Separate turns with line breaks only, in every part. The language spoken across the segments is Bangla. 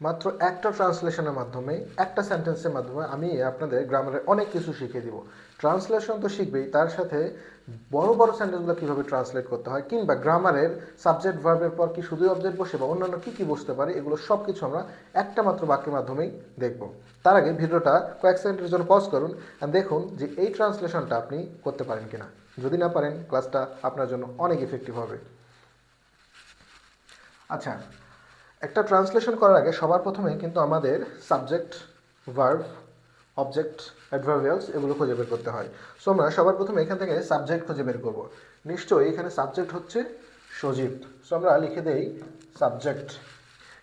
মাত্র একটা ট্রান্সলেশনের মাধ্যমে, একটা সেন্টেন্সের মাধ্যমে আমি আপনাদের গ্রামারের অনেক কিছু শিখিয়ে দিব। ট্রান্সলেশন তো শিখবেই, তার সাথে বড় বড় সেন্টেন্সগুলো কীভাবে ট্রান্সলেট করতে হয়, কিংবা গ্রামারের সাবজেক্ট ভার্বের পর কি শুধুই অবজেক্ট বসে বা অন্যান্য কী কী বসতে পারে, এগুলো সব কিছু আমরা একটা মাত্র বাক্যের মাধ্যমেই দেখব। তার আগে ভিডিওটা কয়েক সেকেন্ডের জন্য পজ করুন আর দেখুন যে এই ট্রান্সলেশনটা আপনি করতে পারেন কিনা। যদি না পারেন, ক্লাসটা আপনার জন্য অনেক ইফেক্টিভ হবে। আচ্ছা, একটা ট্রান্সলেশন করার আগে সবার প্রথমে কিন্তু আমাদের সাবজেক্ট, ভার্ব, অবজেক্ট, অ্যাডভার্বিয়ালস এগুলো খুঁজে বের করতে হয়। সো আমরা সবার প্রথমে এখান থেকে সাবজেক্ট খুঁজে বের করব। নিশ্চয়ই এখানে সাবজেক্ট হচ্ছে সজীব। সো আমরা লিখে দেই সাবজেক্ট।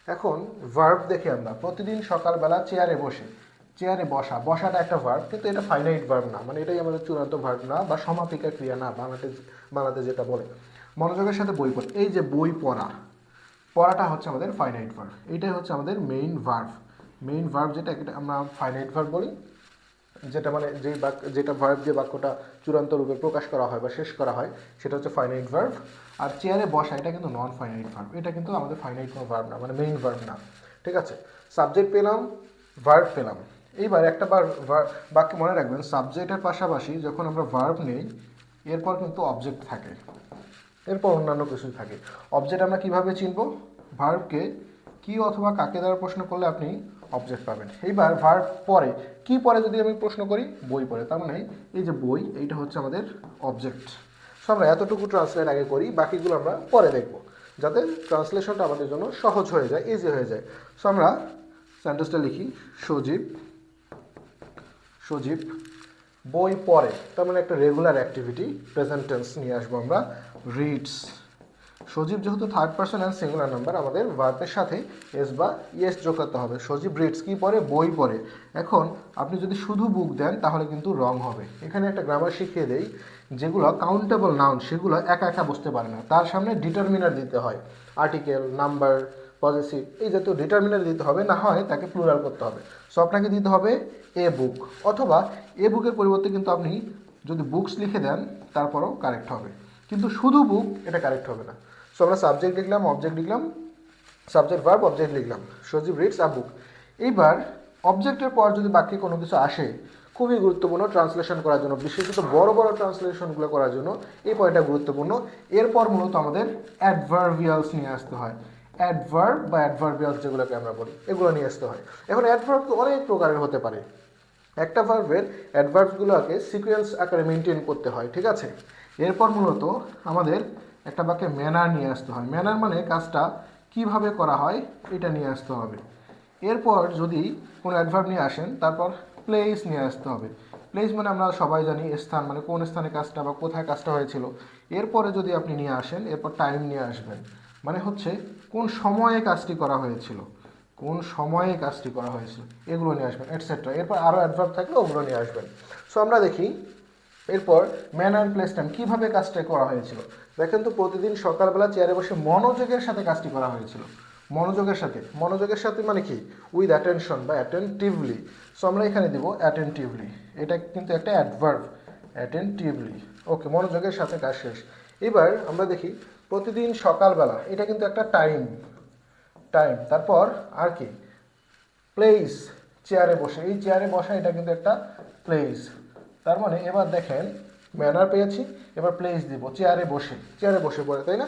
এখন ভার্ব দেখি আমরা, প্রতিদিন সকালবেলা চেয়ারে বসে। চেয়ারে বসা, বসাটা একটা ভার্ব, কিন্তু এটা ফাইনাইট ভার্ব না, মানে এটাই আমাদের চূড়ান্ত ভার্ব না বা সমাপিকা ক্রিয়া না, বাংলাতে যেটা বলে। মনোযোগের সাথে বই পড়া, এই যে বই পড়া, পড়াটা হচ্ছে আমাদের ফাইনাইট ভার্ব। এইটাই হচ্ছে আমাদের মেইন ভার্ব। মেইন ভার্ব যেটা, এটা আমরা ফাইনাইট ভার্ব বলি, যেটা মানে যেই বাক্য, যেটা ভার্ব দিয়ে বাক্যটা চূড়ান্ত রূপে প্রকাশ করা হয় বা শেষ করা হয়, সেটা হচ্ছে ফাইনাইট ভার্ব। আর চেয়ারে বসা, এটা কিন্তু নন ফাইনাইট ভার্ব, এটা কিন্তু আমাদের ফাইনাইট কোনো ভার্ব না, মানে মেইন ভার্ব না। ঠিক আছে, সাবজেক্ট পেলাম, ভার্ব পেলাম। এইবার একটা বাক্য মনে রাখবেন, সাবজেক্টের পাশাপাশি যখন আমরা ভার্ব নেই, এরপর কিন্তু অবজেক্ট থাকে, এরপর অন্যান্য কিছুই থাকে। অবজেক্ট আমরা কিভাবে চিনব? ভার্বকে কি অথবা কাকে দ্বারা প্রশ্ন করলে আপনি অবজেক্ট পাবেন। এইবার ভার্ব পরে, কি পরে যদি আমি প্রশ্ন করি? বই পরে, তার মানে এই যে বই, এইটা হচ্ছে আমাদের অবজেক্ট। সো আমরা এতটুকু ট্রান্সলেট আগে করি, বাকিগুলো আমরা পরে দেখব, যাতে ট্রান্সলেশনটা আমাদের জন্য সহজ হয়ে যায়, ইজি হয়ে যায়। সো আমরা সেন্টেন্সটা লিখি, সজীব, সজীব বই পড়ে, তার মানে একটা রেগুলার অ্যাক্টিভিটি, প্রেজেন্ট টেন্স নিয়ে আসবো আমরা। রিডস, সজীব যেহেতু third person and singular number, আমাদের ভার্বের সাথে এস বা ইয়েস যোগ করতে হবে। সজীব রিডস কি পড়ে? বই পড়ে। এখন আপনি যদি শুধু বুক দেন তাহলে কিন্তু রং হবে। এখানে একটা গ্রামার শিখিয়ে দেই, যেগুলো কাউন্টেবল নাউন সেগুলো একা একা বসতে পারে না, তার সামনে ডিটারমিনার দিতে হয়, আর্টিকেল, নাম্বার, পজিটিভ, এই জাতীয় ডিটারমিনার দিতে হবে, না হয় তাকে প্লুরাল করতে হবে। সো আপনাকে দিতে হবে এ বুক, অথবা এ বুকের পরিবর্তে কিন্তু আপনি যদি বুকস লিখে দেন তারপরও কারেক্ট হবে, কিন্তু শুধু বুক এটা কারেক্ট হবে না। সো আমরা সাবজেক্ট লিখলাম, অবজেক্ট লিখলাম, সাবজেক্ট ভার্ব অবজেক্ট লিখলাম, সজীব রিডস আ বুক। এইবার অবজেক্টের পর যদি বাক্যে কোনো কিছু আসে, খুবই গুরুত্বপূর্ণ ট্রান্সলেশন করার জন্য, বিশেষত বড় বড় ট্রান্সলেশনগুলো করার জন্য এই পয়েন্টটা গুরুত্বপূর্ণ। এরপর মূলত আমাদের অ্যাডভার্বিয়ালস নিয়ে আসতে হয়। অ্যাডভার্ব বা অ্যাডভার্বিয়ালস যেগুলোকে আমরা বলি, এগুলো নিয়ে আসতে হয়। এখন অ্যাডভার্ব তো অনেক প্রকারের হতে পারে। একটা ভার্বের অ্যাডভার্বসগুলোকে সিকোয়েন্স আকারে মেনটেন করতে হয়, ঠিক আছে। এরপর মূলত আমাদের একটা বাক্যে ম্যানার নিয়ে আসতে হয়। ম্যানার মানে কাজটা কিভাবে করা হয় এটা নিয়ে আসতে হবে। এরপর যদি কোনো অ্যাডভার্ব নিয়ে আসেন, তারপর প্লেস নিয়ে আসতে হবে। প্লেস মানে আমরা সবাই জানি স্থান, মানে কোন স্থানে কাজটা বা কোথায় কাজটা হয়েছিল। এরপরে যদি আপনি নিয়ে আসেন, এরপর টাইম নিয়ে আসবেন, মানে হচ্ছে কোন সময়ে কাজটি করা হয়েছিল, কোন সময়ে কাজটি করা হয়েছিল, এগুলো নিয়ে আসবেন, এটসেট্রা। এরপর আরও অ্যাডভার্ব থাকলে ওগুলো নিয়ে আসবেন। সো আমরা দেখি এরপর ম্যানার, প্লেস, টাইম, কীভাবে কাজটা করা হয়েছিল। দেখেন তো, প্রতিদিন সকালবেলা চেয়ারে বসে মনোযোগের সাথে কাজটি করা হয়েছিল। মনোযোগের সাথে, মনোযোগের সাথে মানে কি? উইথ অ্যাটেনশন বা অ্যাটেন্টিভলি। সো আমরা এখানে দিব অ্যাটেন্টিভলি, এটা কিন্তু একটা অ্যাডভার্ব, অ্যাটেন্টিভলি। ওকে, মনোযোগের সাথে কাজ শেষ। এবার আমরা দেখি প্রতিদিন সকালবেলা, এটা কিন্তু একটা টাইম, টাইম। তারপর আর কি? প্লেস, চেয়ারে বসে, এই চেয়ারে বসা এটা কিন্তু একটা প্লেস। তার মানে এবার দেখেন, ম্যানার পেয়েছি, এবার প্লেস দিব, চেয়ারে বসে, চেয়ারে বসে পড়ে, তাই না?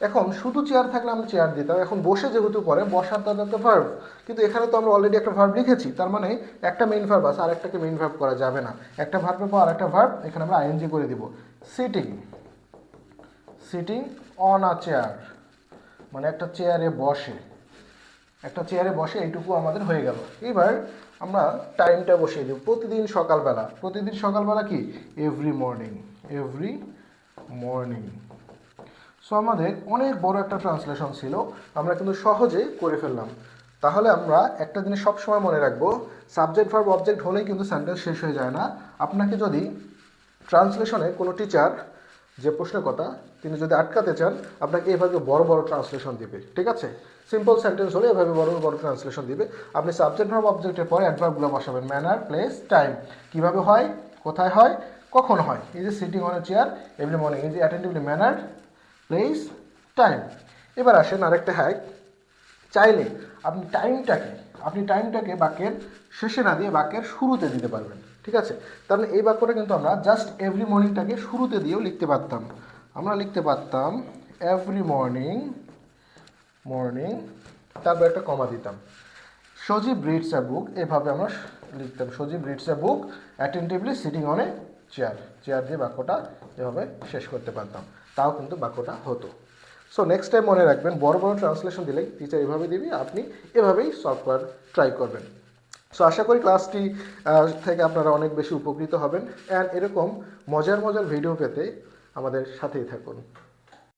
এখন শুধু চেয়ার থাকলে আমরা চেয়ার দিতাম, এখন বসে যেহেতু পরে, বসার তো একটা ভার্ব, কিন্তু এখানে তো আমরা অলরেডি একটা ভার্ব লিখেছি, তার মানে একটা মেইন ভার্ব আছে, আর একটাকে মেইন ভার্ব করা যাবে না। একটা ভার্বের পর আরেকটা ভার্ব, এখানে আমরা আইএনজি করে দিব। Sitting, sitting on a chair, মানে একটা চেয়ারে বসে, একটা চেয়ারে বসে, এইটুকু আমাদের হয়ে গেল। এবার আমরা টাইমটা বসিয়ে দেব, প্রতিদিন সকালবেলা। প্রতিদিন সকালবেলা কি? Every morning, every morning. So আমাদের অনেক বড় একটা ট্রান্সলেশন ছিল, আমরা কিন্তু সহজে করে ফেললাম। তাহলে আমরা একটা জিনিস সবসময় মনে রাখবো, সাবজেক্ট ভার্ব অবজেক্ট হলেই কিন্তু সেন্টেন্স শেষ হয়ে যায় না। আপনাকে যদি ট্রান্সলেশনে কোনো টিচার, যে প্রশ্নকর্তা, তিনি যদি আটকাতে চান, আপনাকে এভাবে বড় বড় ট্রান্সলেশন দিবে, ঠিক আছে। সিম্পল সেন্টেন্স হলে এভাবে বড় বড় ট্রান্সলেশন দিবে। আপনি সাবজেক্ট ভার্ব অবজেক্টের পরে অ্যাডভার্বগুলো বসাবেন, ম্যানার, প্লেস, টাইম, কীভাবে হয়, কোথায় হয়, কখন হয়। এই যে sitting on a chair every morning, এই যে অ্যাটেন্টিভলি, ম্যানার, প্লেস, টাইম। এবার আসেন আরেকটা হ্যাক, চাইলে আপনি টাইমটাকে বাক্যের শেষে না দিয়ে বাক্যের শুরুতে দিতে পারবেন, ঠিক আছে? তার মানে এই বাক্যটা কিন্তু আমরা জাস্ট এভরি মর্নিংটাকে শুরুতে দিয়েও লিখতে পারতাম। আমরা লিখতে পারতাম এভরি মর্নিং, তারপর একটা কমা দিতাম, সজীব রিডস এ বুক, এভাবে আমরা লিখতাম Sajib reads a book attentively sitting on a chair দিয়ে বাক্যটা এভাবে শেষ করতে পারতাম, তাও কিন্তু বাক্যটা হতো। সো নেক্সট টাইম মনে রাখবেন, বড় বড় ট্রান্সলেশন দিলেই টিচার এভাবে দিবি, আপনি এভাবেই সলভ করার ট্রাই করবেন। সো আশা করি ক্লাসটি থেকে আপনারা অনেক বেশি উপকৃত হবেন, অ্যান্ড এরকম মজার ভিডিও পেতে আমাদের সাথেই থাকুন।